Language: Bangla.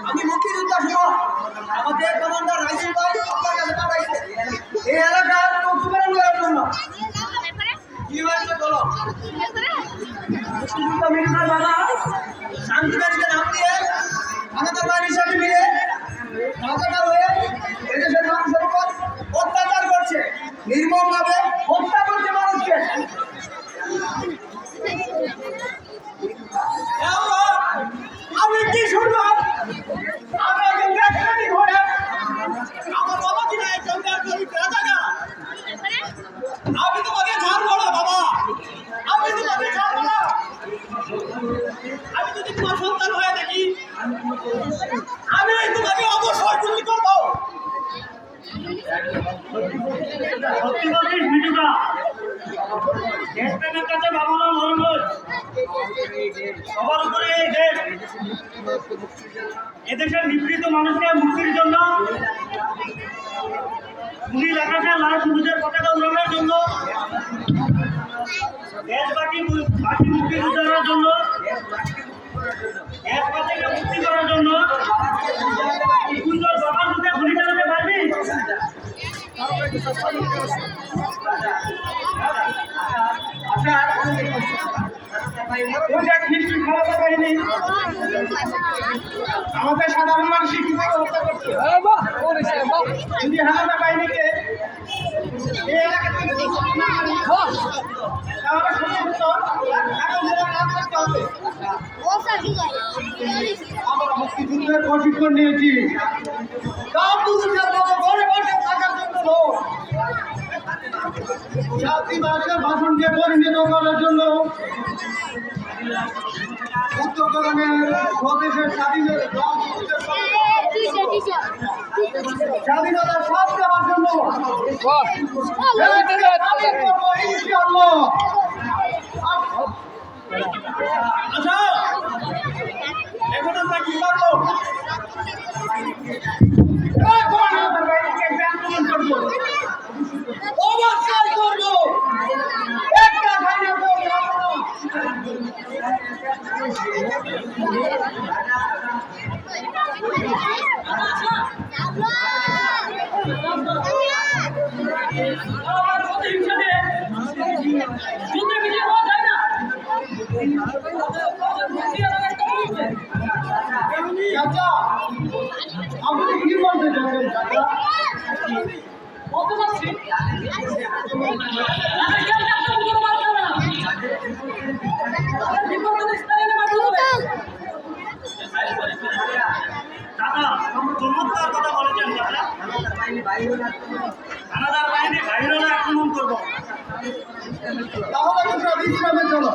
আমি মুক্তিযোদ্ধা সহ আমাদের কমান্ডার রাইসুল ভাই আপনার কাছে পাঠাইছে এই এলাকার নতুন করার জন্য। কি হয়েছে বলো? মুক্তিযোদ্ধা মিলিটার বাবা শান্তিবাড়িতে নাম দিয়ে আমাদের বাড়ির সাথে মিলে রাজাকার হয়ে এদেশের মানুষের উপর অত্যাচার করছে, নির্মমভাবে হত্যা করছে মানুষকে। আমি কি শুনলাম? আমি একজন রাজনৈতিক হয়ে আমার বাবা কিনা একজন রাজনৈতিক রাজাকার। আমি তোমাকে ছাড়বো না বাবা, আমি তোমাকে ছাড়বো না। আমি যদি তোমার সন্তান হয়ে দেখি আমি তোমাকে অবশ্যই গুলি করবো। সত্যি বলছিস মিঠুকা? দেশপ্রেমের কাছে ভাবনা মরমজ সবার উপরে এই দেশ। এদেশের নিপীড়িত মানুষকে মুক্তির জন্য, নীল আকাশে লাল সবুজের পতাকা উড়ানোর জন্য, দেশবাসী মুক্তিযোদ্ধার জন্য, দেশবাসীকে মুক্তি করার জন্য সবার মুখে গুলি চালাতে পারবি? আমাদের সাধারণ মানুষ কিভাবে হত্যা করছে? যদি হানাদা বাহিনীকে এই এলাকা থেকে আমরা মুক্তিযুদ্ধের প্রশিক্ষণ নিয়েছি, ঘরে বসে থাকার জন্য জাতি ভাষার ভাষণকে পরিণত করার জন্য উত্তরকরণের স্বদেশের স্বাধীনতা সব দেওয়ার জন্য আচ্ছা, এখন আমরা কি করবো? অবশ্যই করবো। একটা খাইনা চাচা, আপনি কি বলতে চাচ্ছেন চাচা? বলতে পারছি চমৎকার কথা বলেছেন দাদা। কানাডার বাহিনী বাইরে আক্রমণ করবো, তাহলে বিশ্রামে চলো।